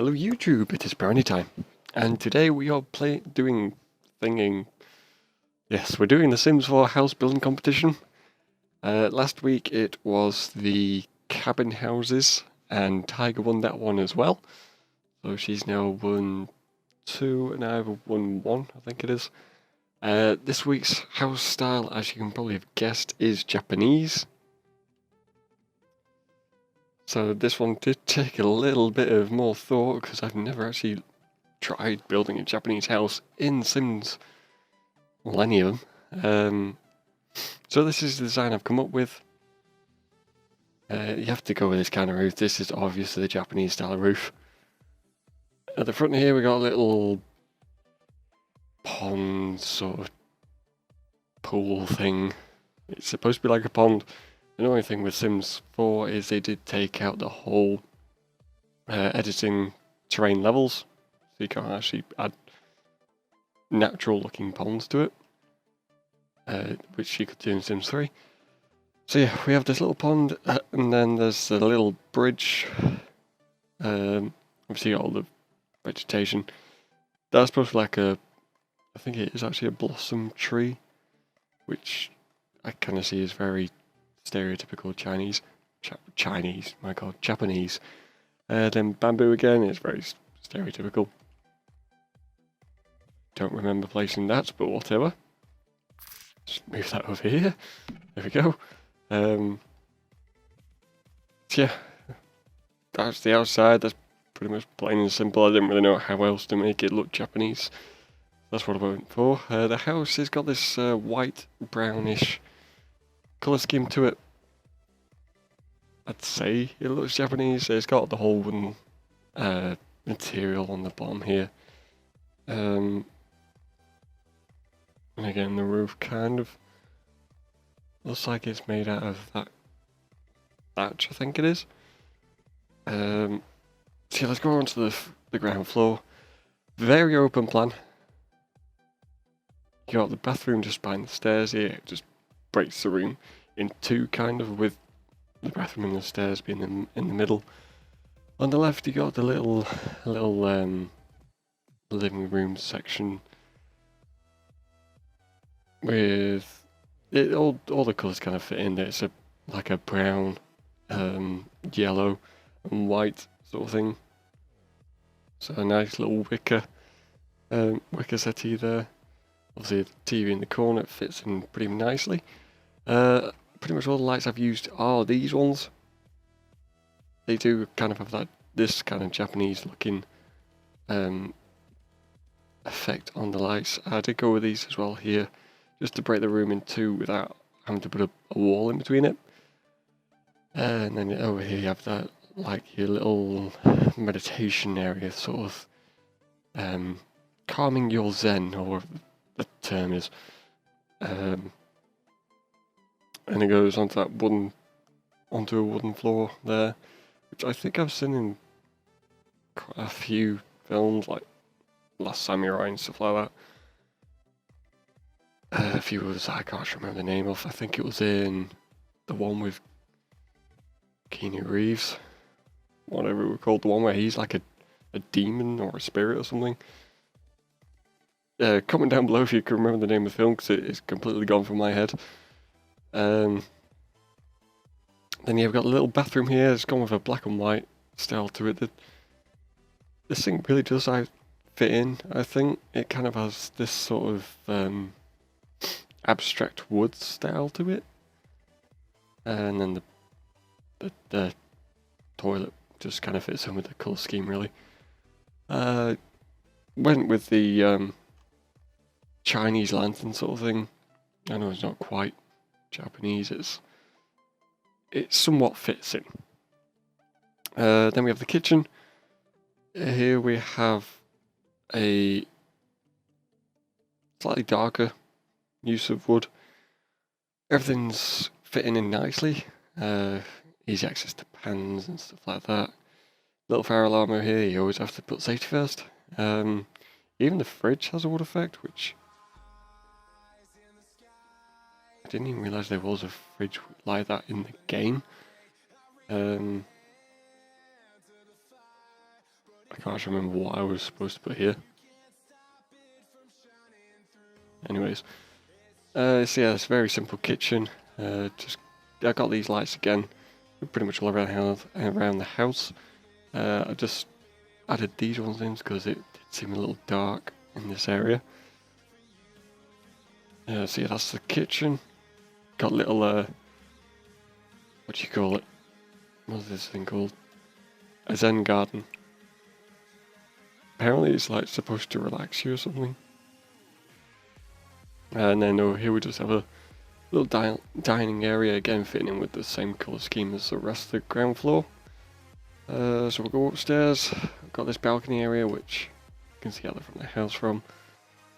Hello YouTube, it is Browny time, and today we are thinking. Yes, we're doing the Sims 4 house building competition. Last week it was the cabin houses, and Tiger won that one as well. So she's now won 2, and I've won 1, I think it is. This week's house style, as you can probably have guessed, is Japanese. So this one did take a little bit of more thought because I've never actually tried building a Japanese house in Sims Millennium. So this is the design I've come up with. You have to go with this kind of roof. This is obviously the Japanese style roof. At the front here we got a little pond sort of pool thing. It's supposed to be like a pond. The only thing with Sims 4 is they did take out the whole editing terrain levels, so you can't actually add natural looking ponds to it, which you could do in Sims 3. So yeah, we have this little pond, and then there's a little bridge. Obviously got all the vegetation. That's supposed to be like I think it is actually a blossom tree, which I kind of see as very stereotypical Chinese. My god, Japanese. Then bamboo again is very stereotypical. Don't remember placing that, but whatever. Just move that over here. There we go. So yeah, that's the outside. That's pretty much plain and simple. I didn't really know how else to make it look Japanese. That's what I went for. The house has got this white, brownish colour scheme to it. I'd say it looks Japanese. It's got the whole wooden material on the bottom here. And again, the roof kind of looks like it's made out of that thatch, I think it is. So yeah, let's go on to the ground floor. Very open plan. You got the bathroom just behind the stairs here. It just breaks the room in two, kind of, with the bathroom and the stairs being in the middle. On the left, you got the little living room section with it. All the colours kind of fit in there. It's like a brown, yellow, and white sort of thing. So a nice little wicker settee there. Obviously, the TV in the corner, it fits in pretty nicely. Pretty much all the lights I've used are these ones. They do kind of have this kind of Japanese looking effect on the lights. I did go with these as well here, just to break the room in two without having to put a wall in between it. And then over here you have that, like, your little meditation area, sort of calming your zen, or the term is. And it goes onto a wooden floor there, which I think I've seen in quite a few films, like Last Samurai and stuff like that. A few others I can't remember the name of. I think it was in the one with Keanu Reeves, whatever it was called, the one where he's like a demon or a spirit or something. Comment down below if you can remember the name of the film, because it's completely gone from my head. Then you've got a little bathroom here. It's gone with a black and white style to it. This thing really does fit in, I think. It kind of has this sort of abstract wood style to it. And then the toilet just kind of fits in with the colour scheme, really. Went with the Chinese lantern sort of thing. I know it's not quite Japanese, it somewhat fits in. Then we have the kitchen. Here we have a slightly darker use of wood. Everything's fitting in nicely. Easy access to pans and stuff like that. Little fire alarm over here, you always have to put safety first. Even the fridge has a wood effect, which I didn't even realise there was a fridge like that in the game. I can't actually remember what I was supposed to put here. Anyways, so yeah, it's a very simple kitchen. Just I got these lights again, pretty much all around the house. I just added these ones in because it did seem a little dark in this area. So yeah, that's the kitchen. Got little what do you call it? What's this thing called? A Zen garden. Apparently it's like supposed to relax you or something. And then over here we just have a little dining area, again fitting in with the same colour scheme as the rest of the ground floor. So we'll go upstairs. I've got this balcony area which you can see out from the house from.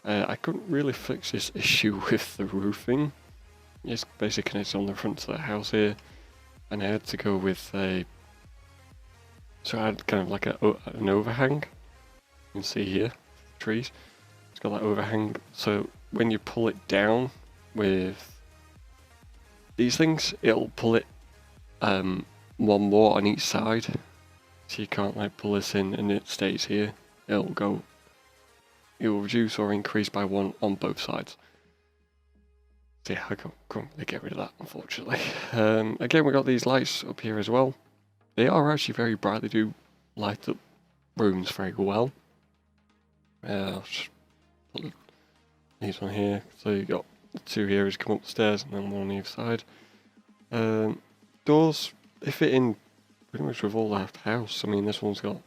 I couldn't really fix this issue with the roofing. It's basically connected on the front of the house here, and I had to go with so I had kind of like an overhang. You can see here, trees. It's got that overhang, so when you pull it down with these things, it'll pull it one more on each side. So you can't like pull this in and it stays here. It will reduce or increase by one on both sides. So yeah, I can't really get rid of that, unfortunately. Again, we got these lights up here as well. They are actually very bright. They do light up rooms very well. I'll just put these on here. So you got the two here as you come up the stairs, and then one on either side. Doors, they fit in pretty much with all the house. I mean, this one's got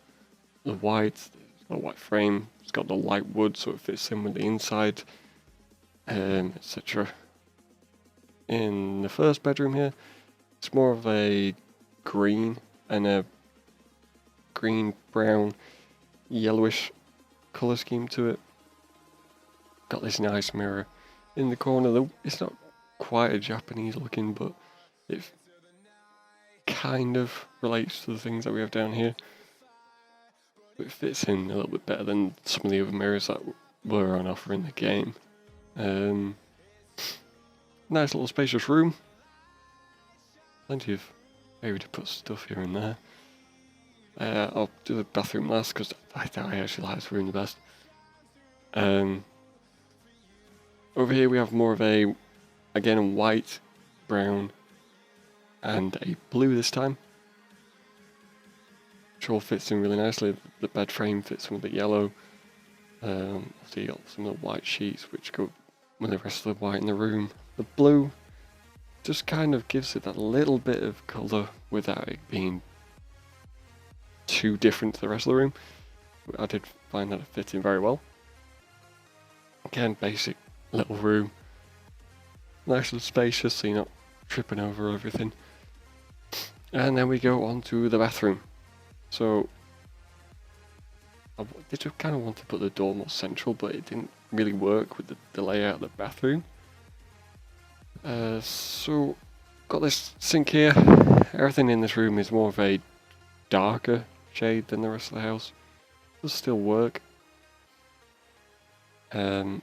the white, it's got a white frame. It's got the light wood, so it fits in with the inside, etc. In the first bedroom here, it's more of a green and a green, brown, yellowish colour scheme to it. Got this nice mirror in the corner. It's not quite a Japanese looking, but it kind of relates to the things that we have down here. It fits in a little bit better than some of the other mirrors that were on offer in the game. Nice little spacious room. Plenty of area to put stuff here and there. I'll do the bathroom last because I actually like this room the best. Over here we have more of a, again, a white, brown, and a blue this time. Which all fits in really nicely. The bed frame fits in with the yellow. So you got some of the white sheets which go with the rest of the white in the room. The blue just kind of gives it that little bit of colour without it being too different to the rest of the room. I did find that it fit in very well. Again, basic little room. Nice and spacious so you're not tripping over everything. And then we go on to the bathroom. So I did kind of want to put the door more central, but it didn't really work with the layout of the bathroom. So got this sink here. Everything in this room is more of a darker shade than the rest of the house. Does still work. And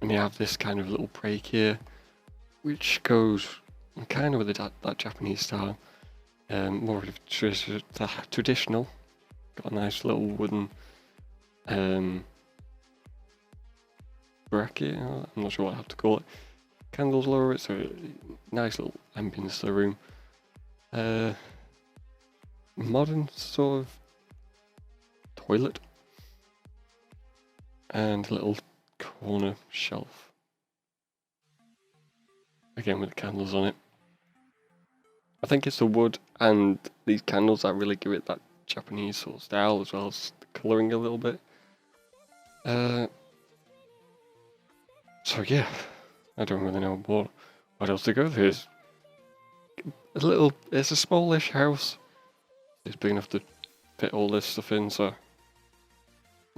you have this kind of little break here, which goes kind of with that Japanese style. More of a traditional. Got a nice little wooden bracket. I'm not sure what I have to call it. Candles lower it, so nice little ambience to the room. Modern sort of toilet. And a little corner shelf. Again with the candles on it. I think it's the wood and these candles that really give it that Japanese sort of style, as well as the colouring a little bit. So yeah, I don't really know what else to go through. It's a smallish house. It's big enough to fit all this stuff in, so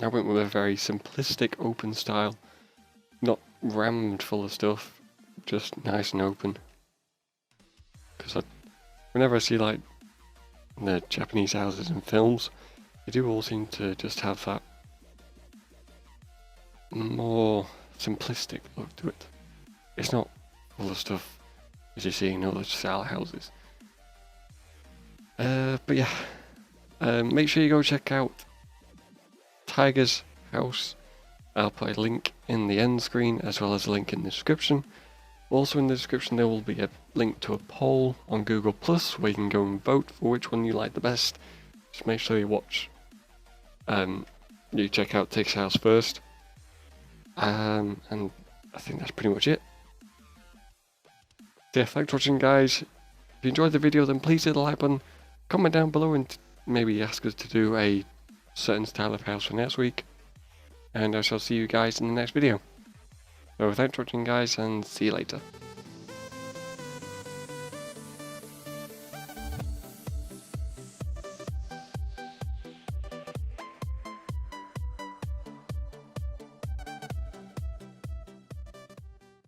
I went with a very simplistic open style. Not rammed full of stuff, just nice and open. Because whenever I see like the Japanese houses in films, they do all seem to just have that more simplistic look to it. It's not full of stuff as you see in other style houses. But yeah, Make sure you go check out Tiger's house. I'll put a link in the end screen as well as a link in the description. Also in the description there will be a link to a poll on Google Plus where you can go and vote for which one you like the best. Just make sure you watch, you check out Tig's house first. And I think that's pretty much it. So yeah, thanks for watching guys. If you enjoyed the video then please hit the like button, comment down below and maybe ask us to do a certain style of house for next week. And I shall see you guys in the next video. So thanks for watching guys and see you later.